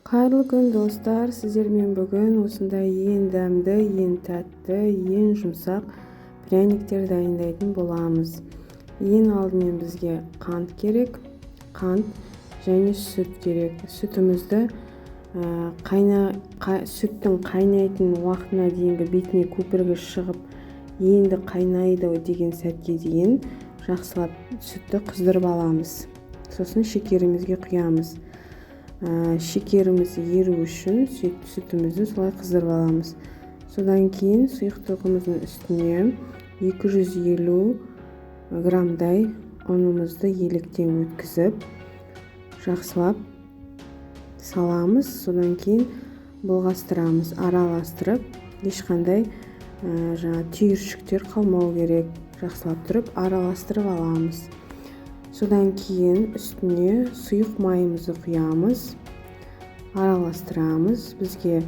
Қайырлы күн достар, сіздермен бүгін осындай ең дәмді, ең тәтті, ең жұмсақ пряниктер дайындайтын боламыз. Ең алдымен бізге қант керек, қант және сүт керек. Сүтімізді сүттің қайнайтын уақытына дейінгі бетіне көпірге шығып, енді қайнайды деген сәтке дейін жақсылап сүтті қыздырып аламыз. Сосын шекерімізге құямыз. Шекеріміз еру үшін сүтімізді солай қыздырып аламыз. Содан кейін сұйықтығымыздың үстіне 250 граммдай ұнымызды електен өткізіп, жақсылап саламыз. Содан кейін бұлғастырамыз, араластырып, ешқандай түйіршіктер қалмау керек. Жақсылап тұрып араластырып аламыз. Содан кейін үстіне сұйық майымызды құямыз, араластырамыз. Бізге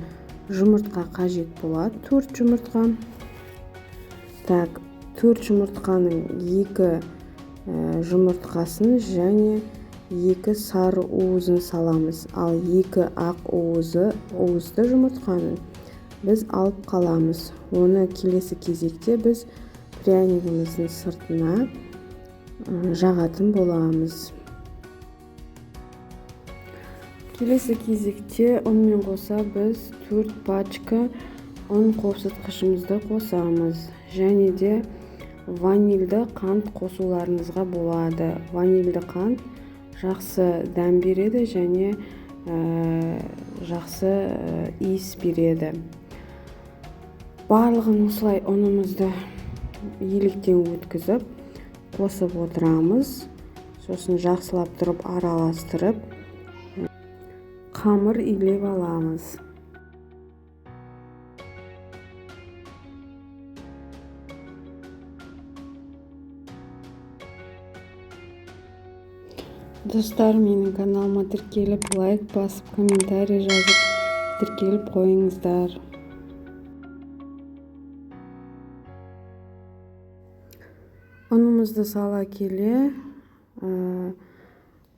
жұмыртқа қажет болады, 4 жұмыртқа. 4 жұмыртқаның 2 жұмыртқасын және 2 сары уызын саламыз. Ал 2 ақ уызды жұмыртқаны біз алып қаламыз. Оны келесі кезекте біз прянигіміздің сыртына жағатын боламыз. Келесі кезекте ұнмен қоса біз 4 пачка ұн қосытқышымызды қосамыз. Және де ванильді қант қосуларыңызға болады. Ванильді қант жақсы дәм береді және жақсы иіс береді. Барлығын осылай ұнымызды електен өткізіп қосып отырамыз. Сосын жақсылап тұрып араластырып қамыр илеп аламыз. Достар, менің каналыма тіркеліп, лайк басып, комментарий жазып, тіркеліп қойыңыздар. Ұнымызды сала келе,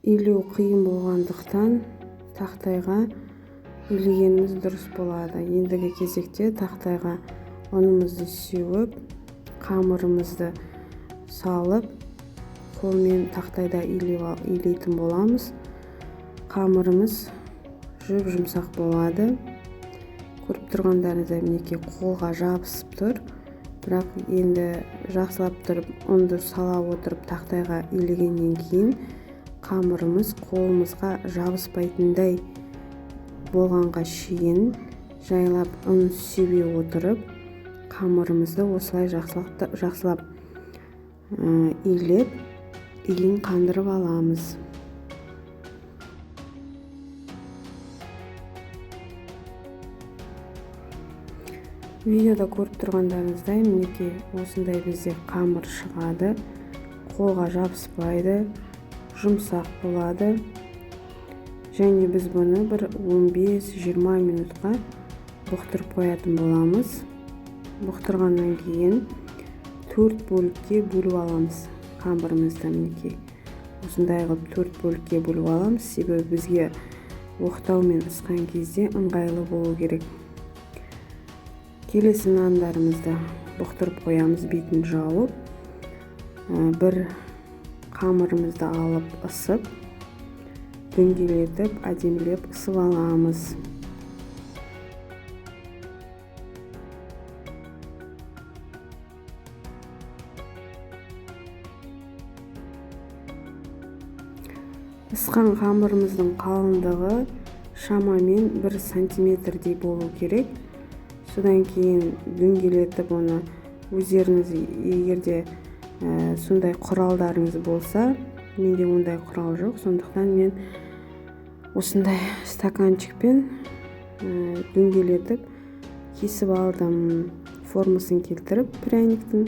илеу қиын болғандықтан тақтайға илегеніміз дұрыс болады. Ендігі кезекте тақтайға ұнымызды сеуіп, қамырымызды салып, қолмен тақтайда илейтін боламыз. Қамырымыз жұмсақ болады. Көріп тұрғандарыңыздай мінекей қолға жабысып тұр. Бірақ енді жақсылап тұрып, ұнды сала отырып тақтайға илегеннен кейін қамырымыз қолымызға жабыспайтындай болғанға шейін жайлап ұн себе отырып, қамырымызды осылай жақсылап илеп, иін қандырып аламыз. Видеода көріп тұрғандарыңыздай, мінекей осындай бізде қамыр шығады, қолға жабыспайды, жұмсақ болады. Және біз бұны бір 15-20 минутқа бұқтырып қоятын боламыз. Бұқтырғаннан кейін 4 бөлікке бөліп аламыз қамырымызды. Мінекей осындай қылып 4 бөлікке бөліп аламыз, себебі бізге оқтаумен ысқан кезде ыңғайлы болу керек. Келесі нандарымызды бұқтырып қоямыз, бетін жауып. Бір қамырымызды алып ысып, дөңгелетіп, әдемілеп ысып аламыз. Ысқан қамырымыздың қалыңдығы шамамен 1 сантиметрдей болу керек. Содан кейін дөңгелетіп оны өздеріңіз егерде сондай құралдарыңыз болса, менде ондай құрал жоқ, сондықтан мен осындай стаканчикпен дөңгелетіп кесіп алдым. Формасын келтіріп пряниктің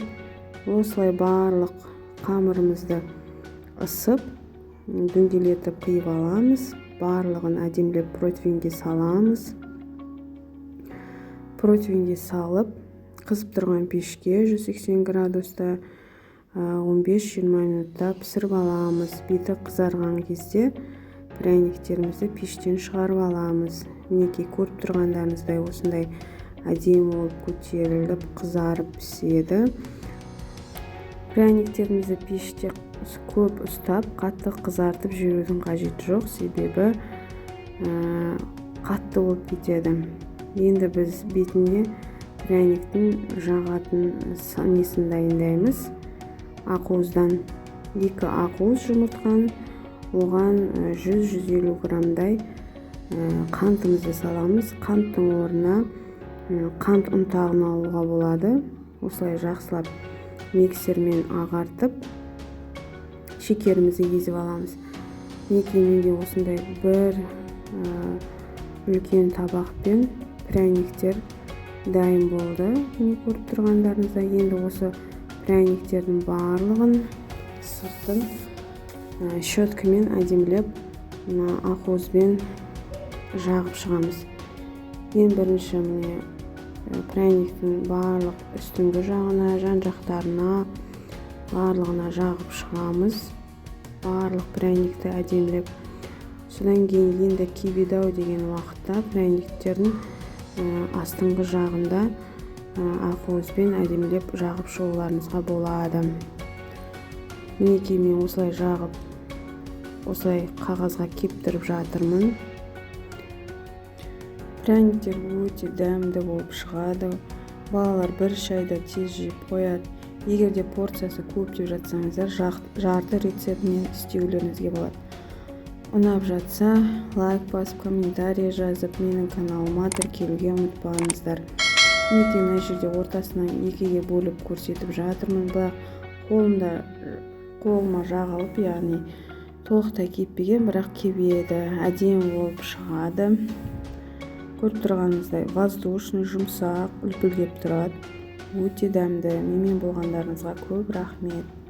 осылай барлық қамырымызды ысып, дөңгелетіп қиып аламыз. Барлығын әдемілеп противеньге саламыз. Противеньге салып, қызып тұрған пешке 180 градуста 15-20 минутта пісіріп аламыз. Беті қызарған кезде пряниктерімізді пештен шығарып аламыз. Мінекей көріп тұрғандарыңыздай осындай әдемі болып көтеріліп қызарып піседі. Пряниктерімізді пеште көп ұстап қатты қызартып жіберудің қажеті жоқ, себебі қатты болып кетеді. Енді біз бетіне пряниктің жағатын несін дайындаймыз. Ақуыздан 2 ақуыз жұмыртқаны, оған 100-150 грамдай қантымызды саламыз. Қанттың орнына қант ұнтағын алуға болады. Осылай жақсылап миксермен ағартып шекерімізді езіп аламыз. Менде осындай бір үлкен табақпен пряниктер дайын болды. Көріп тұрғандарыңыздай енді осы пряниктердің барлығын сыртын щеткамен әдемілеп ақуызбен жағып шығамыз. Ең бірінші пряниктің барлық үстіңгі жағына, жан жақтарына барлығына жағып шығамыз. Барлық пряникті әдемілеп. Содан кейін енді кебедау деген уақытта пряниктердің астыңғы жағында ақуызбен әдемілеп жағып шығуларыңызға болады. Мінекей мен осылай жағып, осылай қағазға кептіріп жатырмын. Пряниктер өте дәмді болып шығады. Балалар бір шайда тез жеп қояды. Егер де порциясы көп деп жатсаңыздар, жарты рецептімен істеулеріңізге болады. Ұнап жатса, лайк басып, комментарий жазып, менің каналыма тіркелуге ұмытпаңыздар. Мінекей мына жерде ортасынан 2-ге бөліп көрсетіп жатырмын. Бірақ қолыма жағылып, яғни толықтай кеппеген, бірақ кебеді, әдемі болып шығады. Көріп тұрғаныңыздай воздушный, жұмсақ, үлпілдеп тұрады. Өте дәмді. Менімен болғандарыңызға көп рахмет.